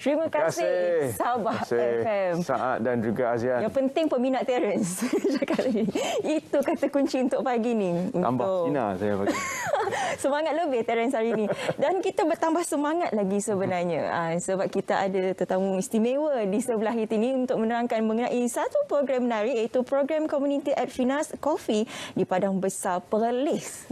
Terima kasih Sabah FM. Saad dan juga Azian. Yang penting peminat Terence cakap ni. Itu kata kunci untuk pagi ni. Tambah sinar saya pagi. Semangat lebih Terence hari ini. Dan kita bertambah semangat lagi sebenarnya. Sebab kita ada tetamu istimewa di sebelah kita ini untuk menerangkan mengenai satu program menarik, iaitu program Community at Finas Coffee di Padang Besar Perlis.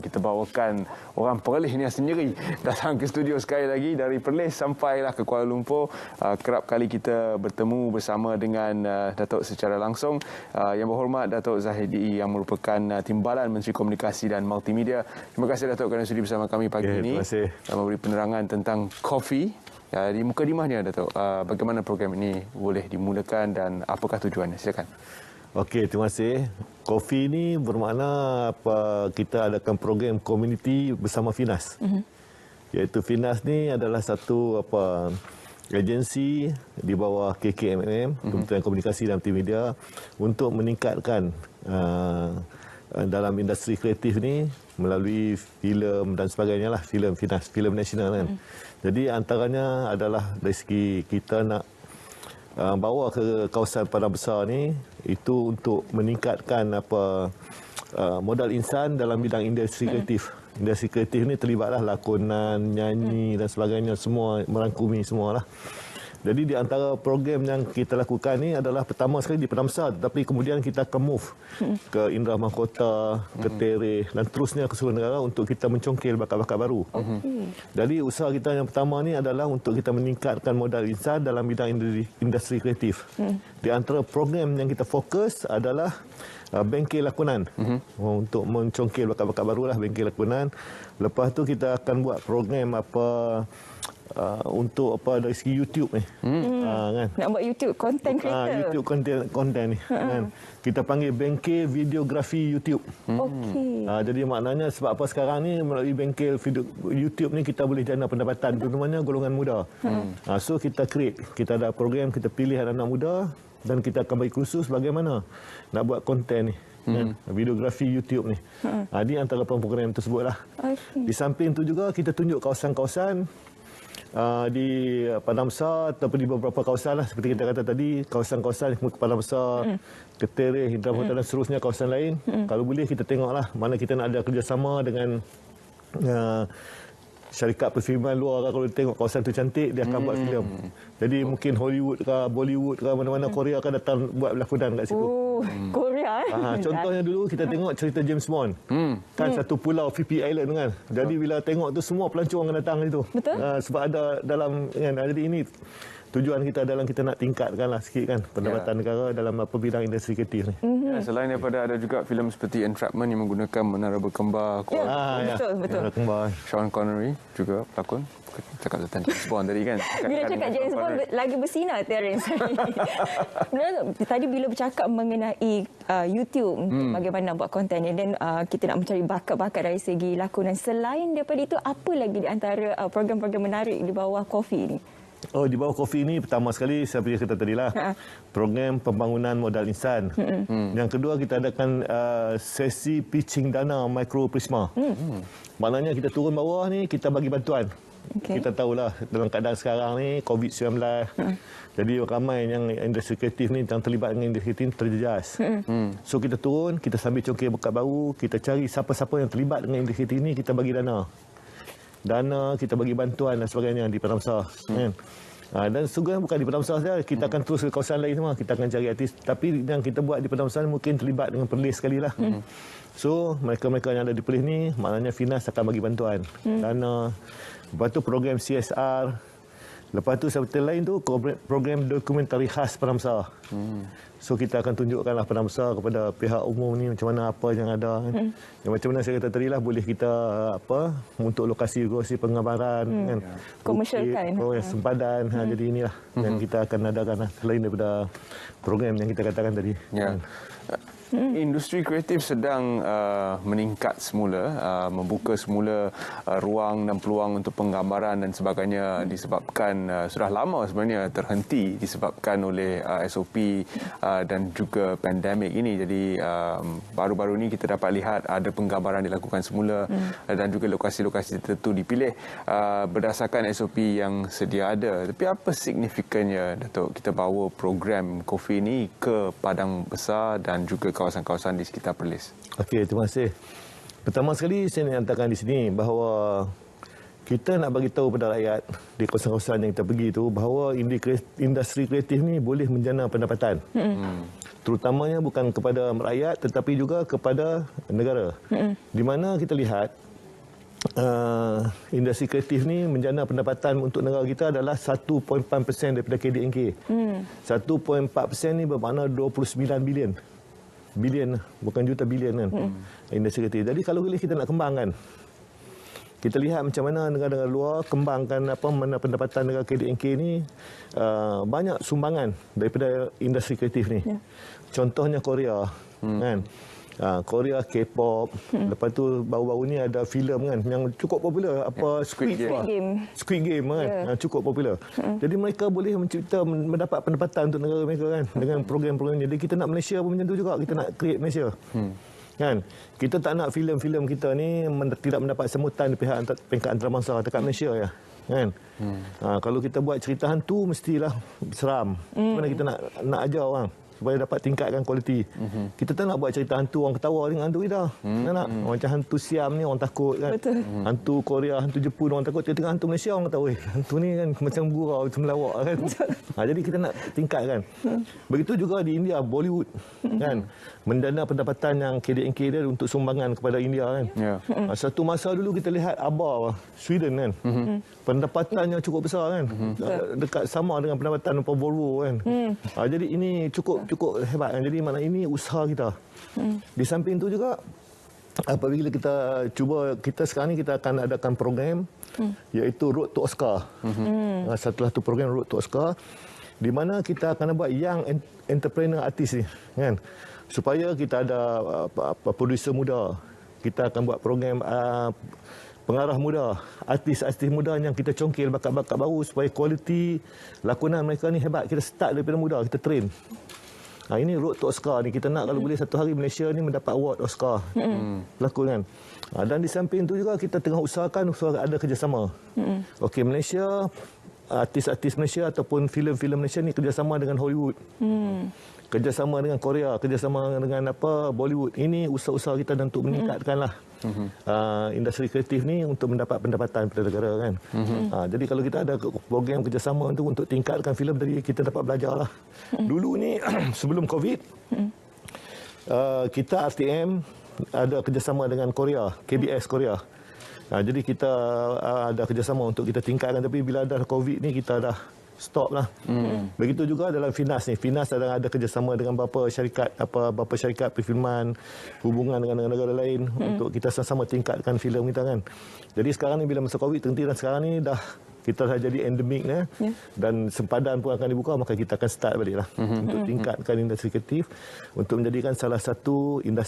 Kita bawakan orang Perlis ni sendiri datang ke studio sekali lagi dari Perlis sampailah ke Kuala Lumpur. Kerap kali kita bertemu bersama dengan Datuk secara langsung. Yang berhormat Datuk Zahidi yang merupakan Timbalan Menteri Komunikasi dan Multimedia. Terima kasih Datuk kerana sudi bersama kami pagi ini. Terima kasih. Memberi penerangan tentang kopi. Di mukadimahnya Datuk, bagaimana program ini boleh dimulakan dan apakah tujuannya? Silakan. Okey, terima kasih. Kopi ini bermakna kita adakan program komuniti bersama Finas. Iaitu Finas ni adalah satu agensi di bawah KKMM, Kementerian Komunikasi dan Multimedia, untuk meningkatkan dalam industri kreatif ni melalui filem dan sebagainya lah, filem Finas, filem nasional kan. Jadi antaranya adalah dari segi kita nak bawa ke kawasan Padang Besar ni itu untuk meningkatkan modal insan dalam bidang industri kreatif. Industri kreatif ni terlibatlah lakonan, nyanyi dan sebagainya, semua merangkumi semualah. Jadi di antara program yang kita lakukan ni adalah pertama sekali di Padang Besar, tetapi kemudian kita akan move ke Indra Mahkota, ke Tereh dan terusnya ke seluruh negara untuk kita mencongkil bakat-bakat baru. Jadi usaha kita yang pertama ni adalah untuk kita meningkatkan modal insan dalam bidang industri kreatif. Di antara program yang kita fokus adalah bengkel lakonan, untuk mencongkil bakat-bakat barulah bengkel lakonan. Lepas tu kita akan buat program untuk dari segi YouTube ni. Kan? Nak buat YouTube content creator. YouTube content ni. Kan? Kita panggil bengkel videografi YouTube. Okey. Jadi maknanya sebab apa sekarang ni melalui bengkel video YouTube ni kita boleh jana pendapatan, terutamanya golongan muda. So kita create, kita ada program, kita pilih anak-anak muda dan kita akan bagi kursus bagaimana nak buat konten ni. Videografi YouTube ni. Ini antara program tersebutlah. Di samping tu juga kita tunjuk kawasan-kawasan di Padang Besar ataupun di beberapa kawasan lah, seperti kita kata tadi, kawasan-kawasan ke Padang Besar, ke Tereh, Indra Mahkota dan seterusnya kawasan lain. Kalau boleh kita tengoklah mana kita nak ada kerjasama dengan syarikat perfilman luar. Kalau tengok kawasan tu cantik, dia akan buat filem. Jadi mungkin Hollywood ke Bollywood ke mana-mana Korea akan datang buat lakonan kat situ. Korea Contohnya dulu kita tengok cerita James Bond. Kan satu pulau Phi Island kan. Jadi bila tengok tu semua pelancong akan datang itu. Sebab ada dalam kan, jadi ini tujuan kita adalah kita nak tingkatkanlah sikit kan pendapatan negara dalam bidang industri kreatif ni. Selain daripada ada juga filem seperti Entrapment yang menggunakan menara berkembar. Betul. Sean Connery juga pelakon. Cakap tentang James Bond tadi kan. Bila cakap James Bond lagi bersinar Terence. Tadi bila bercakap mengenai YouTube, bagaimana buat konten ni, dan kita nak mencari bakat-bakat dari segi lakonan. Selain daripada itu, apa lagi di antara program-program menarik di bawah Coffee ni? Di bawah Coffee ni pertama sekali seperti kata tadilah, program pembangunan modal insan. Yang kedua kita adakan sesi pitching dana Micro Prisma. Maknanya kita turun bawah ni, kita bagi bantuan. Kita tahulah dalam keadaan sekarang ni COVID-19. Jadi ramai yang industri kreatif ni yang terlibat dengan industri kreatif terjejas. So kita turun, kita sambil congkil bakat baru, kita cari siapa-siapa yang terlibat dengan industri kreatif ni, kita bagi dana, kita bagi bantuan dan sebagainya di Padang Besar. Dan sebenarnya bukan di Padang Besar saja, kita akan terus ke kawasan lain semua. Kita akan cari artis, tapi yang kita buat di Padang Besar mungkin terlibat dengan Perlis sekali lah. So mereka-mereka yang ada di Perlis ni, maknanya Finas akan bagi bantuan, dana. Lepas tu program CSR. Lepas tu seperti lain tu program dokumentari khas Padang Besar. So kita akan tunjukkanlah Padang Besar kepada pihak umum ni macam mana apa yang ada. Yang macam mana saya kata tadi lah, boleh kita untuk lokasi penggambaran kan, komersialkan, sempadan. Jadi inilah yang kita akan adakan lah, selain daripada program yang kita katakan tadi. Industri kreatif sedang meningkat semula, membuka semula ruang dan peluang untuk penggambaran dan sebagainya disebabkan sudah lama sebenarnya terhenti disebabkan oleh SOP dan juga pandemik ini. Jadi baru-baru ini kita dapat lihat ada penggambaran dilakukan semula dan juga lokasi-lokasi tertentu dipilih berdasarkan SOP yang sedia ada. Tapi apa signifikannya, Datuk, kita bawa program Coffee ini ke Padang Besar dan juga kawasan-kawasan di sekitar Perlis? Okey, terima kasih. Pertama sekali saya nak nyatakan di sini bahawa kita nak bagi tahu kepada rakyat di kawasan-kawasan yang kita pergi itu bahawa industri kreatif ni boleh menjana pendapatan. Terutamanya bukan kepada rakyat tetapi juga kepada negara. Di mana kita lihat industri kreatif ni menjana pendapatan untuk negara kita adalah 1.4% daripada KDNK. 1.4% ni bermakna 29 bilion, bukan juta, bilion kan. Industri kreatif. Jadi kalau boleh kita nak kembangkan, kita lihat macam mana negara-negara luar kembangkan mana pendapatan negara KDNK ni, banyak sumbangan daripada industri kreatif ni. Contohnya Korea, kan. Korea, K-pop. Lepas tu baru-baru ni ada filem kan yang cukup popular, Squid Game kan. Cukup popular. Jadi mereka boleh mencipta, mendapat pendapatan untuk negara mereka kan dengan program-program. Jadi kita nak Malaysia pun macam tu juga, kita nak create Malaysia. Kan? Kita tak nak filem-filem kita ni tidak mendapat sambutan di pihak peringkat antarabangsa dekat Malaysia ya. Kan? Kalau kita buat cerita hantu mestilah seram. Mana kita nak ajar orang supaya dapat tingkatkan kualiti. Kita tak nak buat cerita hantu orang ketawa dengan hantu kita. Nak macam hantu Siam ni orang takut kan. Betul. Hantu Korea, hantu Jepun orang takut. Tengah hantu Malaysia orang tahu hantu ni kan macam gurau, macam melawak kan. Jadi kita nak tingkatkan. Begitu juga di India, Bollywood kan. Mendana pendapatan yang KDNK dia untuk sumbangan kepada India kan. Satu masa dulu kita lihat ABBA Sweden kan. Pendapatannya cukup besar kan. Dekat sama dengan pendapatan Volvo kan. Jadi ini cukup hebat kan. Jadi mana ini usaha kita. Di samping itu juga apabila kita cuba, kita sekarang ni kita akan adakan program iaitu Road to Oscar. Setelah tu program Road to Oscar di mana kita akan buat young entrepreneur artist ni kan. Supaya kita ada producer muda. Kita akan buat program pengarah muda, artis-artis muda yang kita congkil bakat-bakat baru supaya kualiti lakonan mereka ni hebat. Kita start daripada muda, kita train. Ini Road to Oscar ni, kita nak kalau boleh satu hari Malaysia ni mendapat award Oscar pelakon kan. Dan di samping itu juga kita tengah usahakan ada kerjasama. Okey, Malaysia, artis-artis Malaysia ataupun filem-filem Malaysia ni kerjasama dengan Hollywood. Kerjasama dengan Korea, kerjasama dengan Bollywood. Ini usaha-usaha kita untuk meningkatkanlah industri kreatif ni untuk mendapat pendapatan pada negara kan. Jadi kalau kita ada program kerjasama untuk tingkatkan filem tadi, kita dapat belajarlah. Dulu ni sebelum COVID, kita RTM ada kerjasama dengan Korea, KBS Korea. Jadi kita ada kerjasama untuk kita tingkatkan, tapi bila ada COVID ni kita dah stop lah. Begitu juga dalam FINAS ni. FINAS ada kerjasama dengan beberapa syarikat perfilman, hubungan dengan negara lain untuk kita sama-sama tingkatkan filem kita kan. Jadi sekarang ni bila masa COVID terhenti dan sekarang ni kita dah jadi endemik dan sempadan pun akan dibuka, maka kita akan start balik lah untuk tingkatkan industri kreatif untuk menjadikan salah satu industri